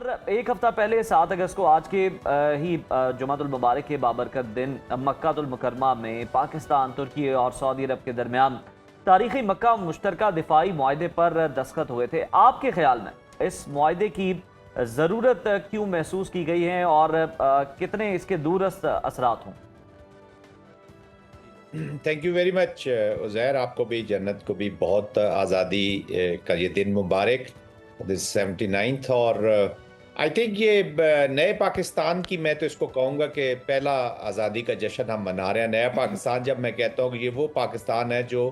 Sir, एक हफ्ता पहले 7 अगस्त को आज के ही जुमातुल मुबारक के बाबरकत दिन मक्कातुल मुकरमा में पाकिस्तान, तुर्की और सऊदी अरब के दरमियान तारीखी मक्का मुश्तरका दिफाई मुआहदे पर दस्तखत हुए थे। आपके ख्याल में इस मुआहदे की ज़रूरत क्यों महसूस की गई है और कितने इसके दूरस्थ असरात हों? Thank you very much Uzair, आपको भी जन्नत को भी बहुत आज़ादी का ये दिन मुबारक, दिस 79th। और आई थिंक ये नए पाकिस्तान की, मैं तो इसको कहूँगा कि पहला आज़ादी का जश्न हम मना रहे हैं। नया पाकिस्तान जब मैं कहता हूँ कि ये वो पाकिस्तान है जो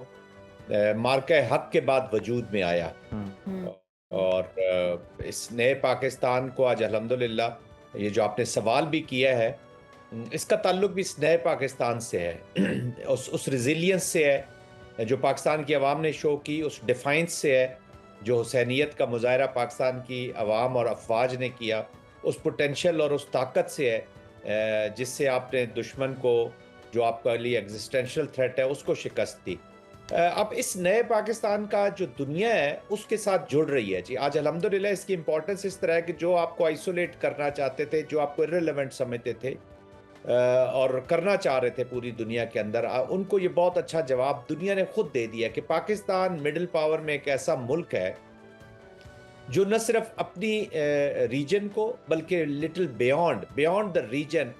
मार्का हक के बाद वजूद में आया। हुँ। और इस नए पाकिस्तान को आज अल्हम्दुलिल्लाह ये जो आपने सवाल भी किया है, इसका ताल्लुक भी इस नए पाकिस्तान से है। उस रिजिलियंस से है जो पाकिस्तान की आवाम ने शो की, उस डिफाइंस से है जो हुसैनियत का मुजाहरा पाकिस्तान की आवाम और अफवाज ने किया, उस पोटेंशियल और उस ताकत से है जिससे आपने दुश्मन को, जो आपके लिए एग्जिस्टेंशियल थ्रेट है, उसको शिकस्त दी। अब इस नए पाकिस्तान का जो दुनिया है उसके साथ जुड़ रही है जी। आज अल्हम्दुलिल्लाह इसकी इंपॉर्टेंस इस तरह है कि जो आपको आइसोलेट करना चाहते थे, जो आपको इर्रेलेवेंट समझते थे और करना चाह रहे थे पूरी दुनिया के अंदर, उनको ये बहुत अच्छा जवाब दुनिया ने खुद दे दिया कि पाकिस्तान मिडिल पावर में एक ऐसा मुल्क है जो न सिर्फ अपनी रीजन को बल्कि little beyond beyond the reason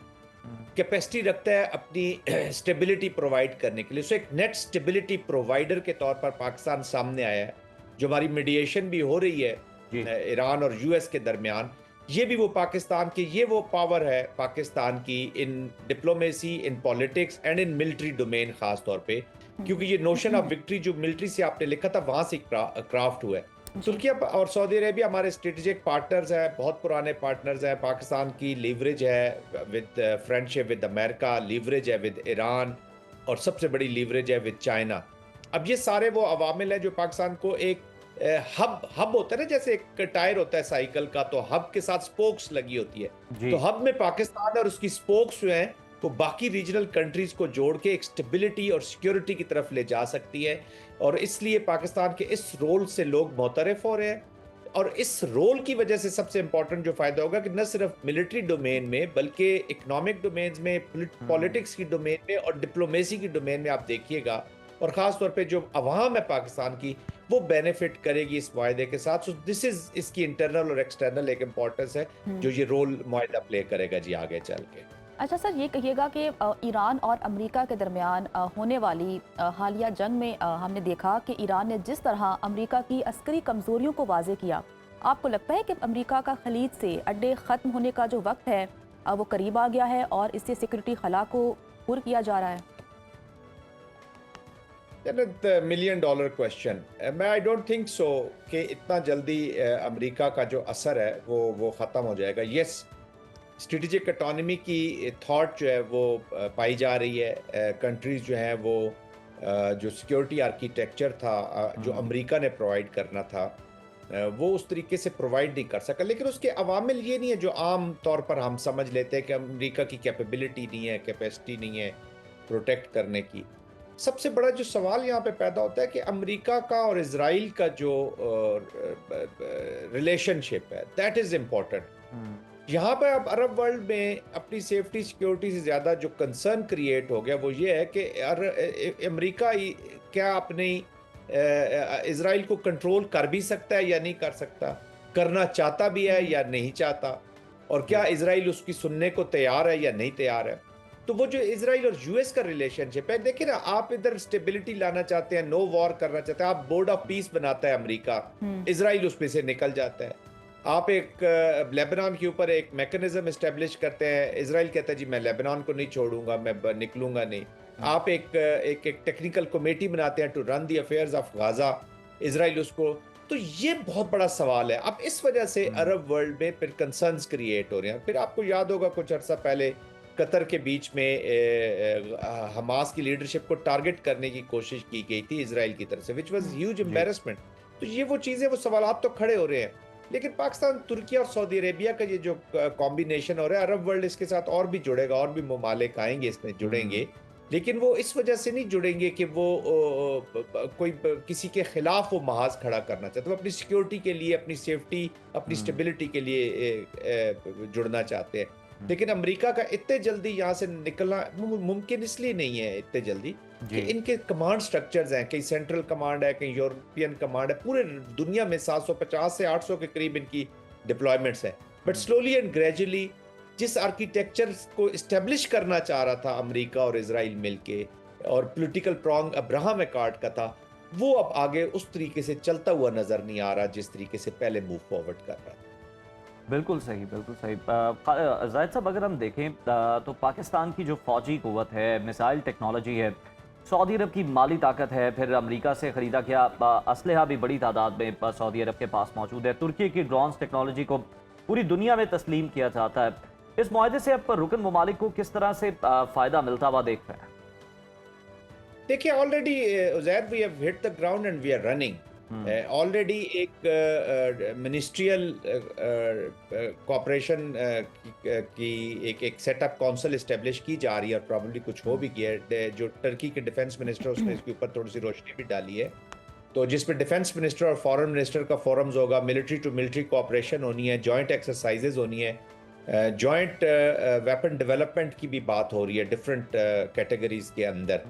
capacity रखता है अपनी स्टेबिलिटी प्रोवाइड करने के लिए। सो एक नेट स्टेबिलिटी प्रोवाइडर के तौर पर पाकिस्तान सामने आया है। जो हमारी मीडिएशन भी हो रही है जी। ईरान और यूएस के दरमियान, ये भी वो पाकिस्तान की, ये वो पावर है पाकिस्तान की in diplomacy, in politics and in military domain खास तौर पे, क्योंकि ये नोशन ऑफ विक्ट्री जो मिलिट्री से आपने लिखा था वहां से क्राफ्ट हुआ है। तुर्की और सऊदी अरेबिया हमारे स्ट्रेटेजिक पार्टनर्स हैं, बहुत पुराने पार्टनर्स हैं। पाकिस्तान की लीवरेज है with friendship with America, leverage है विद ईरान, और सबसे बड़ी लीवरेज है विद चाइना। अब ये सारे वो अवामिल हैं जो पाकिस्तान को एक हब होता है ना, जैसे एक टायर होता है साइकिल का, तो हब के साथ स्पोक्स लगी होती है। जी। तो हब में पाकिस्तान और उसकी स्पोक्स जो हैं वो बाकी रीजनल कंट्रीज को जोड़ के एक स्टेबिलिटी और सिक्योरिटी की तरफ ले जा सकती है। और इसलिए पाकिस्तान के इस रोल से लोग मुतरफ हो रहे हैं, और इस रोल की वजह से सबसे इंपॉर्टेंट जो फायदा होगा कि न सिर्फ मिलिट्री डोमेन में बल्कि इकोनॉमिक डोमेन्स में, पॉलिटिक्स की डोमेन में और डिप्लोमेसी की डोमेन में आप देखिएगा, और ख़ास तौर पे जो अवाम है पाकिस्तान की, वो बेनिफिट करेगी इस मुआहदे के साथ। सो दिस इज़, इसकी इंटरनल और एक्सटर्नल एक इम्पॉर्टेंस है जो ये रोल मुआहदा प्ले करेगा जी आगे चल के। अच्छा सर, ये कहिएगा कि ईरान और अमेरिका के दरमियान होने वाली हालिया जंग में हमने देखा कि ईरान ने जिस तरह अमेरिका की अस्करी कमज़ोरियों को वाज़े किया, आपको लगता है कि अमेरिका का खलीज से अड्डे ख़त्म होने का जो वक्त है वो करीब आ गया है और इससे सिक्योरिटी खला को पुर किया जा रहा है? Million dollar question. मैं आई डोंट थिंक सो कि इतना जल्दी अमेरिका का जो असर है वो ख़त्म हो जाएगा। यस, स्ट्रेटेजिक ऑटोनॉमी की थॉट जो है वो पाई जा रही है। कंट्रीज जो हैं वो जो सिक्योरिटी आर्किटेक्चर था जो अमेरिका ने प्रोवाइड करना था, वो उस तरीके से प्रोवाइड नहीं कर सका। लेकिन उसके अवामिल ये नहीं है जो आम तौर पर हम समझ लेते हैं कि अमेरिका की कैपेबिलिटी नहीं है, कैपेसिटी नहीं है प्रोटेक्ट करने की। सबसे बड़ा जो सवाल यहाँ पे पैदा होता है कि अमेरिका का और इजराइल का जो रिलेशनशिप है, दैट इज़ इम्पोर्टेंट। यहाँ पे अब अरब वर्ल्ड में अपनी सेफ्टी सिक्योरिटी से ज़्यादा जो कंसर्न क्रिएट हो गया वो ये है कि अमेरिका क्या अपनी इजराइल को कंट्रोल कर भी सकता है या नहीं कर सकता, करना चाहता भी है या नहीं चाहता, और क्या इजराइल उसकी सुनने को तैयार है या नहीं तैयार है। तो वो जो इजराइल और यूएस का रिलेशनशिप है, देखिए ना, आप इधर स्टेबिलिटी लाना चाहते हैं, नो वॉर करना चाहते हैं, आप बोर्ड ऑफ पीस बनाता है अमेरिका, इजराइल उसमें से निकल जाता है। आप एक लेबनान के ऊपर एक मैकेनिज्म इस्टेब्लिश करते हैं, इजराइल कहता है जी मैं लेबनान को नहीं छोड़ूंगा, मैं निकलूंगा नहीं। आप एक टेक्निकल कमेटी बनाते हैं to run the affairs of Gaza, Israel उसको। तो ये बहुत बड़ा सवाल है। अब इस वजह से अरब वर्ल्ड में फिर कंसर्न्स क्रिएट हो रहे हैं। फिर आपको याद होगा कुछ अर्सा पहले कतर के बीच में हमास की लीडरशिप को टारगेट करने की कोशिश की गई थी इजराइल की तरफ से, विच वाज ह्यूज एम्बैरेसमेंट। तो ये वो चीज़ें, वो सवालात तो खड़े हो रहे हैं। लेकिन पाकिस्तान, तुर्की और सऊदी अरेबिया का ये जो कॉम्बिनेशन हो रहा है, अरब वर्ल्ड इसके साथ और भी जुड़ेगा, और भी ममालिक आएंगे इसमें जुड़ेंगे। लेकिन वो इस वजह से नहीं जुड़ेंगे कि वो किसी के खिलाफ वो महाज खड़ा करना चाहते, वो अपनी सिक्योरिटी के लिए, अपनी सेफ्टी, अपनी स्टेबिलिटी के लिए जुड़ना चाहते हैं। लेकिन अमेरिका का इतने जल्दी यहाँ से निकलना मुमकिन इसलिए नहीं है इतने जल्दी कि इनके कमांड स्ट्रक्चर्स हैं, कहीं सेंट्रल कमांड है, कहीं यूरोपियन कमांड है, पूरे दुनिया में 750 से 800 के करीब इनकी डिप्लॉयमेंट्स है। बट स्लोली एंड ग्रेजुअली जिस आर्किटेक्चर को इस्टेब्लिश करना चाह रहा था अमेरिका और इजराइल मिलके, और पॉलिटिकल प्रॉन्ग अब्राहम अकॉर्ड का था, वो अब आगे उस तरीके से चलता हुआ नजर नहीं आ रहा जिस तरीके से पहले मूव फॉरवर्ड कर रहा था। बिल्कुल सही, बिल्कुल सही। जाहिद साहब, अगर हम देखें तो पाकिस्तान की जो फौजी कुव्वत है, मिसाइल टेक्नोलॉजी है, सऊदी अरब की माली ताकत है, फिर अमेरिका से ख़रीदा गया असलहा भी बड़ी तादाद में सऊदी अरब के पास मौजूद है, तुर्की की ड्रोन्स टेक्नोलॉजी को पूरी दुनिया में तस्लीम किया जाता है। इस मुआहदे से अब रुकन ममालिक को किस तरह से फ़ायदा मिलता हुआ देख रहे हैं? देखिए, already Uzair, we have hit the ground and we are running. Already एक मिनिस्ट्रियल कॉपरेशन की एक सेटअप काउंसिल इस्टेब्लिश की जा रही है, और प्रॉब्लली कुछ हो भी गया है। जो टर्की के डिफेंस मिनिस्टर, उसने इसके ऊपर थोड़ी सी रोशनी भी डाली है, तो जिसमें डिफेंस मिनिस्टर और फॉरेन मिनिस्टर का फोरम्स होगा, मिलिट्री टू मिलिट्री कॉपरेशन होनी है, जॉइंट एक्सरसाइजेज होनी है, जॉइंट वेपन डेवलपमेंट की भी बात हो रही है डिफरेंट कैटेगरीज के अंदर,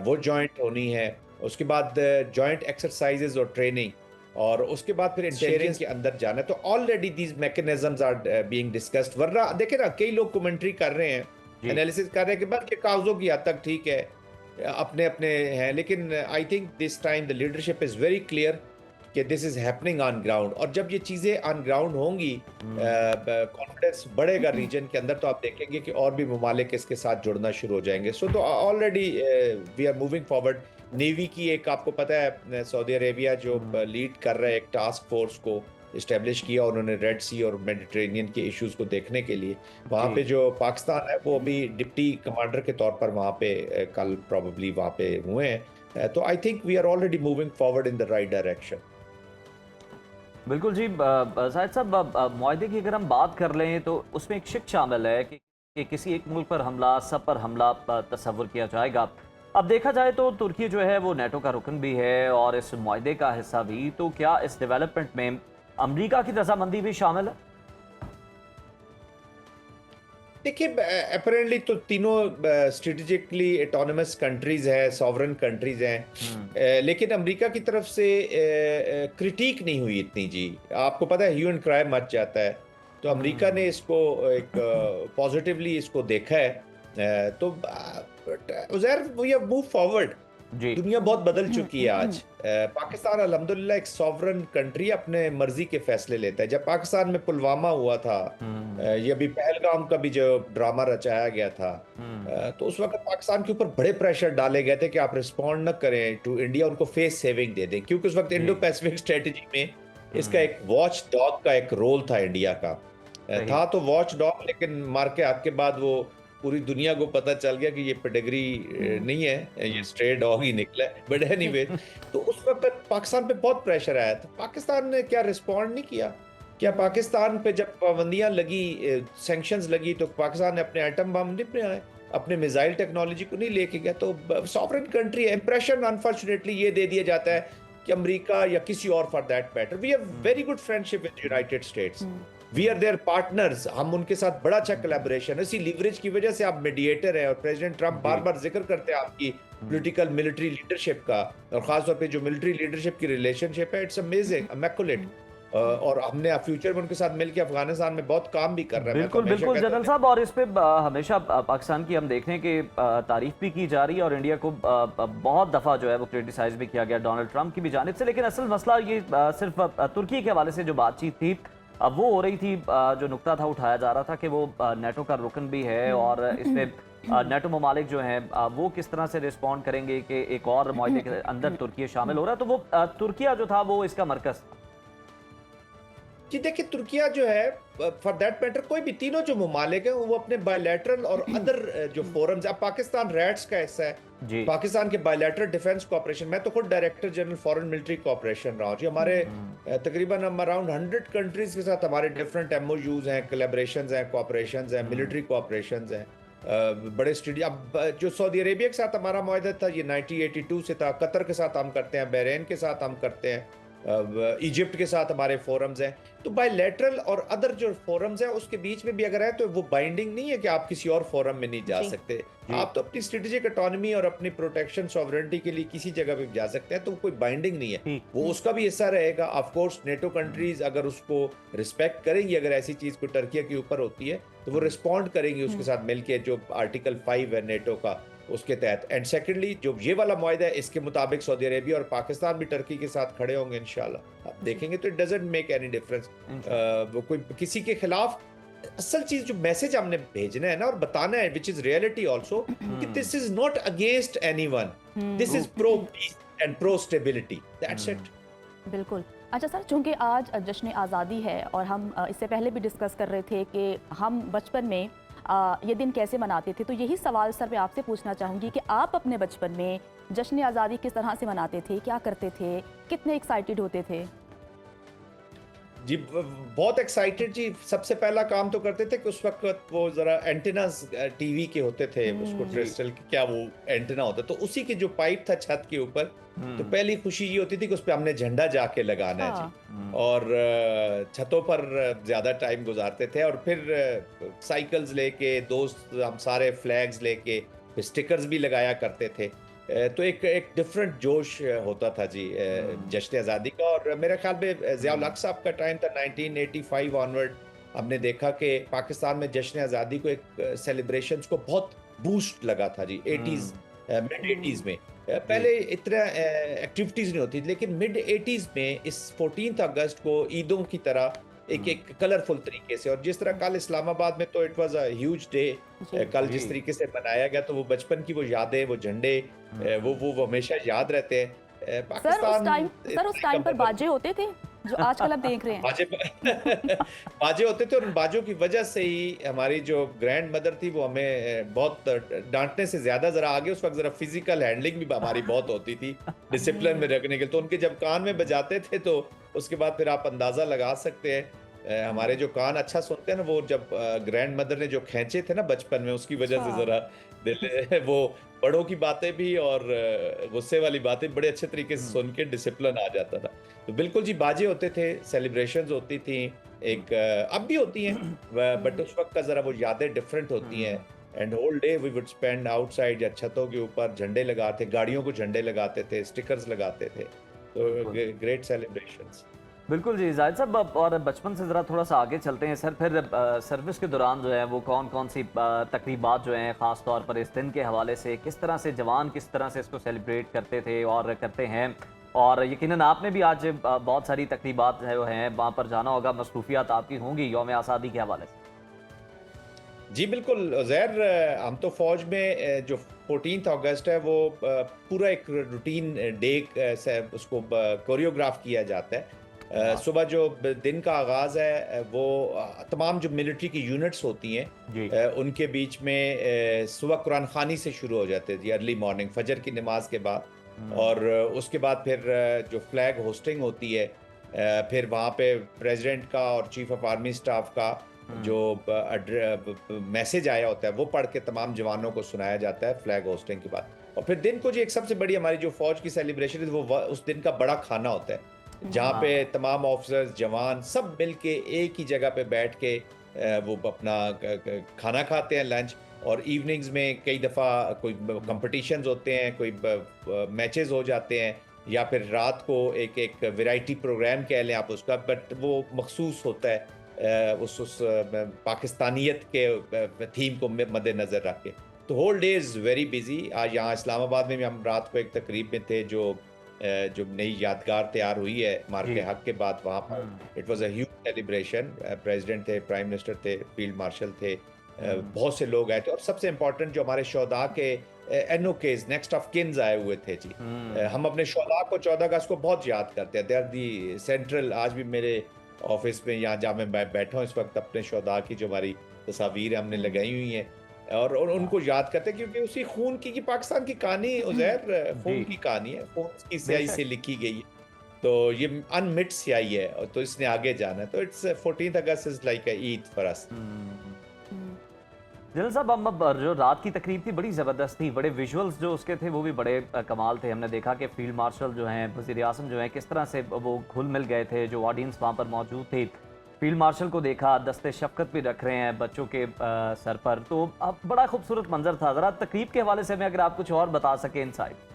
वो जॉइंट होनी है। उसके बाद जॉइंट एक्सरसाइजेज और ट्रेनिंग, और उसके बाद फिर इंटेलिजेंस के अंदर जाना है। तो already these mechanisms are being discussed. वरना देखे ना, कई लोग कमेंट्री कर रहे हैं, एनालिसिस कर रहे हैं कि बल्कि कागजों की हद तक ठीक है, अपने अपने हैं, लेकिन I think this time the leadership is very clear कि this is happening on ground. और जब ये चीजें ऑन ग्राउंड होंगी, कॉन्फिडेंस बढ़ेगा रीजन के अंदर, तो आप देखेंगे कि और भी ममालिक इसके साथ जुड़ना शुरू हो जाएंगे। सो तो already we are moving forward. Navy की एक, आपको पता है, सऊदी अरेबिया जो लीड कर रहा है एक टास्क फोर्स को इस्टेब्लिश किया उन्होंने रेड सी और मेडिटेरेनियन के इश्यूज को देखने के लिए। वहाँ पे जो पाकिस्तान है वो अभी डिप्टी कमांडर के तौर पर वहाँ पे कल प्रॉबली वहाँ पे हुए हैं। तो I think we are already moving forward in the right direction. बिल्कुल जी। जाहिद साहब, मुआहदे की अगर हम बात कर लें तो उसमें एक शिक शामिल है कि किसी एक मुल्क पर हमला, सब पर हमला तस्वुर किया जाएगा। अब देखा जाए तो तुर्की जो है वो नेटो का रुकन भी है और इस मुआहदे का हिस्सा भी, तो क्या इस डेवलपमेंट में अमेरिका की रजामंदी भी शामिल है? देखिए, अपेरेंटली तो तीनों स्ट्रेटेजिकली ऑटोनमस कंट्रीज है, सॉवरन कंट्रीज हैं, लेकिन अमेरिका की तरफ से क्रिटिक नहीं हुई इतनी जी। आपको पता है, ह्यू एंड क्राई मच जाता है, तो अमेरिका ने इसको एक पॉजिटिवली इसको देखा है। तो Uzair, we have move forward. दुनिया बहुत बदल चुकी है आज। पाकिस्तान अल्हम्दुलिल्लाह एक सॉवरन कंट्री, अपने मर्जी के फैसले लेता है। जब पाकिस्तान में पुलवामा हुआ था, ये अभी पहलगाम का भी जो ड्रामा रचाया गया था, तो उस वक्त पाकिस्तान के ऊपर बड़े प्रेशर डाले गए थे कि आप रिस्पॉन्ड न करें टू इंडिया, उनको फेस सेविंग दे दें, क्योंकि उस वक्त इंडो पैसिफिक स्ट्रेटेजी में इसका एक वॉच डॉग का एक रोल था इंडिया का। था तो वॉच डॉग, लेकिन मार के हाथ के बाद वो पूरी दुनिया को पता चल गया कि ये पेडिग्री नहीं है, ये स्ट्रे डॉग ही निकला है। बट एनीवे, तो उस वक्त पाकिस्तान पे बहुत प्रेशर आया था। पाकिस्तान ने क्या रिस्पॉन्ड नहीं किया? क्या पाकिस्तान पे जब पाबंदियां लगी, सैंक्शंस लगी, तो पाकिस्तान ने अपने एटम बम नहीं बनाए, अपने मिसाइल टेक्नोलॉजी को नहीं लेके गया? तो सॉवरेन कंट्री है। इंप्रेशन अनफॉर्चुनेटली ये दे दिया जाता है कि अमेरिका या किसी और for that matter, we have very good friendship with United States, we are their partners, हम उनके साथ बड़ा अच्छा कोलैबोरेशन है। इसी लीवरेज की वजह से आप मीडिएटर हैं, और प्रेसिडेंट ट्रंप बार बार जिक्र करते हैं आपकी पॉलिटिकल मिलिट्री लीडरशिप का, और खासतौर पे जो मिलिट्री लीडरशिप की रिलेशनशिप है, इट्स अमेजिंग, इमैकुलेट। और हमने फ्यूचर में उनके साथ मिलकर अफगानिस्तान में बहुत काम भी कर रहे हैं। बिल्कुल बिल्कुल जनरल साहब, और इस पे हमेशा पाकिस्तान की हम देखने की तारीफ भी की जा रही है, और इंडिया को बहुत दफ़ा जो है वो क्रिटिसाइज भी किया गया डोनाल्ड ट्रंप की भी जानिब से। लेकिन असल मसला ये सिर्फ तुर्की के हवाले से जो बातचीत थी अब वो हो रही थी, जो नुकता था उठाया जा रहा था कि वो नेटो का रुकन भी है, और इसमें नेटो ममालिक जो हैं वो किस तरह से रिस्पॉन्ड करेंगे कि एक और मुआहदे के अंदर तुर्की शामिल हो रहा है। तो वो तुर्किया जो था वो इसका मरकज था जी। देखिए, तुर्किया जो है, फॉर दैट मैटर कोई भी तीनों जो ममालिक हैं, वो अपने बायलैटरल और अदर जो फोरम्स, अब पाकिस्तान रैट्स का हिस्सा है, पाकिस्तान के बायलैटरल डिफेंस कोऑपरेशन, मैं तो खुद director general foreign military cooperation रहा हूँ जी। हमारे तकरीबन हम अराउंड 100 कंट्रीज के साथ हमारे डिफरेंट एमओयूज हैं, कोलैबोरेशंस हैं, कोऑपरेशंस हैं, मिलिट्री कोऑपरेशंस हैं। बड़े स्टेडियम। अब जो सऊदी अरेबिया के साथ हमारा मुआहदा था ये 1982 से था, कतर के साथ हम करते हैं, बहरीन के साथ हम करते हैं, इजिप्ट के साथ हमारे फोरम्स हैं। तो बायलैटरल और अदर जो फोरम्स हैं उसके बीच में भी अगर है तो वो बाइंडिंग नहीं है कि आप किसी और फोरम में नहीं जा जी। सकते। आप तो अपनी स्ट्रेटेजिक ऑटोनॉमी और अपनी प्रोटेक्शन सॉवरेनिटी के लिए किसी जगह पे भी जा सकते हैं, तो कोई बाइंडिंग नहीं है। ठीक। वो उसका भी हिस्सा रहेगा। ऑफ कोर्स नेटो कंट्रीज अगर उसको रिस्पेक्ट करेंगी, अगर ऐसी चीज कोई टर्किया के ऊपर होती है तो वो रिस्पॉन्ड करेंगी उसके साथ मिलके, जो आर्टिकल 5 है नेटो का उसके तहत। एंड सेकेंडली जो ये वाला मुआहदा है इसके मुताबिक सऊदी अरेबिया और पाकिस्तान भी टर्की के साथ खड़े होंगे इंशाल्लाह। आप देखेंगे तो it doesn't make any difference. वो कोई किसी के खिलाफ, असल चीज जो मैसेज हमने भेजना है ना और बताना है, विच इज रियलिटी आल्सो, कि this is not against anyone, this is pro peace and pro stability, that's it. बिल्कुल। अच्छा सर, चूंकि आज जश्न आज़ादी है और हम इससे पहले भी डिस्कस कर रहे थे कि हम बचपन में ये दिन कैसे मनाते थे, तो यही सवाल सर मैं आपसे पूछना चाहूँगी कि आप अपने बचपन में जश्न आज़ादी किस तरह से मनाते थे, क्या करते थे, कितने एक्साइटेड होते थे? जी बहुत एक्साइटेड जी। सबसे पहला काम तो करते थे कि उस वक्त वो जरा एंटेनास टीवी के होते थे, उसको टेरेस्ट्रियल क्या वो एंटेना होता, तो उसी की जो पाइप था छत के ऊपर, तो पहली खुशी ये होती थी कि उस पर हमने झंडा जाके लगाना है जी। और छतों पर ज्यादा टाइम गुजारते थे, और फिर साइकिल्स लेके दोस्त हम सारे फ्लैग्स लेके स्टिकर्स भी लगाया करते थे। तो एक डिफरेंट जोश होता था जी जश्न आज़ादी का। और मेरे ख्याल में ज़ियाउल हक साहब का टाइम था 1985 ऑनवर्ड, हमने देखा कि पाकिस्तान में जश्न आज़ादी को एक सेलिब्रेशंस को बहुत बूस्ट लगा था जी 80s, मिड 80s में। पहले इतना एक्टिविटीज़ नहीं होती, लेकिन मिड 80s में इस 14 अगस्त को ईदों की तरह एक कलरफुल तरीके से, और जिस तरह कल इस्लामाबाद में तो it was a huge day, कल जिस तरीके से मनाया गया, तो वो बचपन की वो यादें, वो झंडे, वो हमेशा याद रहते हैं। सर उस टाइम पर बाजे होते थे जो आजकल आप देख रहे हैं? बाजे बाजे होते थे, और उन बाजों की वजह से ही हमारी जो ग्रैंड मदर थी वो हमें बहुत डांटने से ज्यादा जरा आगे उस वक्त जरा फिजिकल हैंडलिंग भी हमारी बहुत होती थी डिसिप्लिन में रखने के। तो उनके जब कान में बजाते थे तो उसके बाद फिर आप अंदाजा लगा सकते हैं हमारे जो कान अच्छा सुनते हैं ना, वो जब ग्रैंड मदर ने जो खींचे थे ना बचपन में, उसकी वजह से जरा दिल वो बड़ों की बातें भी और गुस्से वाली बातें बड़े अच्छे तरीके से सुन के डिसिप्लिन आ जाता था। तो बिल्कुल जी बाजे होते थे, सेलिब्रेशंस होती थी, एक अब भी होती हैं, बट उस वक्त का जरा वो यादें डिफरेंट होती हैं। And whole day we would spend outside, या छतों के ऊपर झंडे लगाते, गाड़ियों को झंडे लगाते थे, स्टिकर्स लगाते थे, तो ग्रेट सेलिब्रेशंस। बिल्कुल जी जाहिद साहब, और बचपन से ज़रा थोड़ा सा आगे चलते हैं सर। फिर सर्विस के दौरान जो है वो कौन कौन सी तकरीबात जो हैं ख़ास तौर पर इस दिन के हवाले से, किस तरह से जवान किस तरह से इसको सेलिब्रेट करते थे और करते हैं? और यकीनन आपने भी आज बहुत सारी तकरीबात जो हैं वहाँ पर जाना होगा, मसरूफियात आपकी होंगी यौम आज़ादी के हवाले से। जी बिल्कुल ज़ैर, हम तो फौज में जो 14 अगस्त है वो पूरा एक रूटीन डे उसको कोरियोग्राफ किया जाता है। सुबह जो दिन का आगाज़ है वो तमाम जो मिलिट्री की यूनिट्स होती हैं उनके बीच में सुबह कुरान खानी से शुरू हो जाते हैं जी, अर्ली मॉर्निंग फजर की नमाज के बाद। और उसके बाद फिर जो फ्लैग होस्टिंग होती है, फिर वहाँ पे प्रेसिडेंट का और चीफ ऑफ आर्मी स्टाफ का जो मैसेज आया होता है वो पढ़ के तमाम जवानों को सुनाया जाता है फ्लैग होस्टिंग के बाद। और फिर दिन को जी एक सबसे बड़ी हमारी जो फौज की सेलिब्रेशन है वो उस दिन का बड़ा खाना होता है, जहाँ पे तमाम ऑफिसर्स जवान सब मिल के एक ही जगह पे बैठ के वो अपना खाना खाते हैं, लंच। और इवनिंग्स में कई दफ़ा कोई कंपटीशंस होते हैं, कोई मैचेस हो जाते हैं, या फिर रात को एक वैरायटी प्रोग्राम कह लें आप उसका, बट वो मखसूस होता है उस पाकिस्तानियत के थीम को मद्देनज़र रख के। तो whole day is very busy. आज यहाँ इस्लामाबाद में भी हम रात को एक तकरीब में थे जो नई यादगार तैयार हुई है मार्के हक के बाद, वहाँ पर it was a huge celebration. President थे, प्राइम मिनिस्टर थे, फील्ड मार्शल थे, बहुत से लोग आए थे, और सबसे इम्पोर्टेंट जो हमारे शोहदा के एनओकेज नेक्स्ट ऑफ किन्स आए हुए थे जी। हम अपने शोहदा को 14 अगस्त को बहुत याद करते हैं। They are the central. आज भी मेरे ऑफिस में यहाँ जहाँ मैं बैठा हूँ इस वक्त, अपने शोहदा की जो हमारी तस्वीर हमने लगाई हुई हैं, और उनको याद करते हैं, क्योंकि उसी खून की पाकिस्तान की कहानी उज़ैर खून की कहानी है, खून की स्याही से लिखी गई है। तो ये अनमिट स्याही है, और तो इसने आगे जाना है। तो it's 14 August is like a Eid for us. General साहब, हम अब जो रात की तकरीब थी बड़ी ज़बरदस्त थी, बड़े विजुअल्स जो उसके थे वो भी बड़े कमाल थे। हमने देखा कि फील्ड मार्शल जो हैं, वज़ीर आज़म जो हैं, किस तरह से वो घुल मिल गए थे। जो ऑडियंस वहाँ पर मौजूद थे, फील्ड मार्शल को देखा, दस्ते शफ़क़त भी रख रहे हैं बच्चों के सर पर, तो अब बड़ा खूबसूरत मंजर था। ज़रा तकरीब के हवाले से हमें अगर आप कुछ और बता सकें इनसाइट।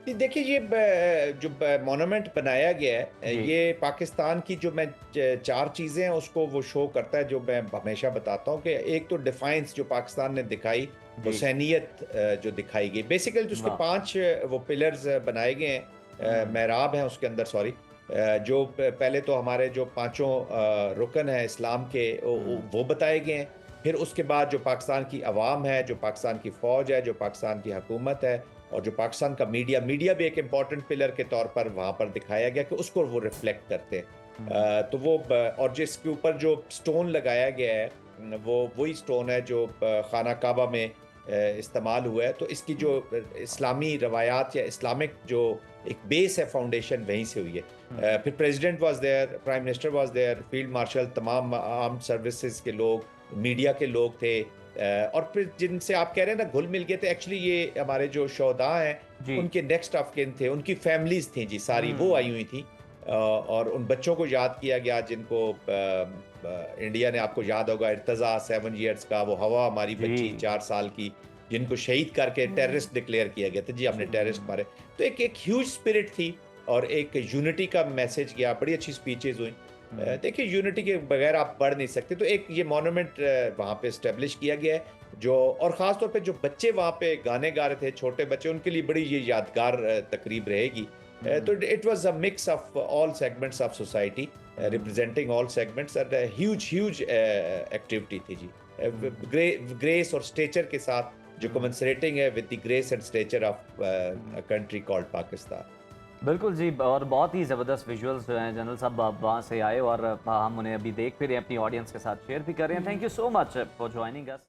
देखिए, ये जो मोनूमेंट बनाया गया है, जी। ये पाकिस्तान की जो मैं चार चीज़ें हैं उसको वो शो करता है, जो मैं हमेशा बताता हूँ कि एक तो डिफाइंस जो पाकिस्तान ने दिखाई, जी। हुसैनियत जो दिखाई गई, बेसिकली जो उसके वाह। 5 वो पिलर्स बनाए गए हैं, मेहराब हैं उसके अंदर, सॉरी, जो पहले तो हमारे जो पांचों रुकन हैं इस्लाम के, वो बताए गए हैं। फिर उसके बाद जो पाकिस्तान की अवाम है, जो पाकिस्तान की फ़ौज है, जो पाकिस्तान की हुकूमत है, और जो पाकिस्तान का मीडिया भी एक इम्पॉर्टेंट पिलर के तौर पर वहाँ पर दिखाया गया कि उसको वो रिफ्लेक्ट करते हैं। तो वो और जिसके ऊपर जो स्टोन लगाया गया है, वो वही स्टोन है जो खाना काबा में इस्तेमाल हुआ है। तो इसकी जो इस्लामी रवायात या इस्लामिक जो एक बेस है, फाउंडेशन वहीं से हुई है। फिर president was there, prime minister was there, field marshal, तमाम आर्म सर्विसेज के लोग, मीडिया के लोग थे, और फिर जिनसे आप कह रहे हैं ना घुल मिल गए थे, एक्चुअली ये हमारे जो शोहदा हैं जी। उनके नेक्स्ट ऑफ किन थे, उनकी फैमिलीज थी जी, सारी वो आई हुई थी। और उन बच्चों को याद किया गया जिनको इंडिया ने, आपको याद होगा, इर्तज़ा 7 इयर्स का, वो हवा हमारी बच्ची जी। 4 साल की, जिनको शहीद करके टेररिस्ट डिक्लेयर किया गया था जी, हमने टेररिस्ट मारे। तो एक एक ह्यूज स्पिरिट थी और एक यूनिटी का मैसेज गया, बड़ी अच्छी स्पीचेज हुई। देखिए, यूनिटी के बगैर आप बढ़ नहीं सकते, तो एक ये मॉन्यूमेंट वहाँ पे इस्टेब्लिश किया गया है, जो और ख़ास तौर पे जो बच्चे वहाँ पे गाने गा रहे थे, छोटे बच्चे, उनके लिए बड़ी ये यादगार तकरीब रहेगी। तो it was a mix of all segments of society, representing all segments, and huge activity थी जी। ग्रेस और स्टेचर के साथ, जो कमेंसरेटिंग है with the grace and stature of a country called Pakistan. बिल्कुल जी, और बहुत ही ज़बरदस्त विजुअल्स जो हैं जनरल साहब, आप वहाँ से आए और हम उन्हें अभी देख भी रहे हैं, अपनी ऑडियंस के साथ शेयर भी कर रहे हैं। Thank you so much for joining us.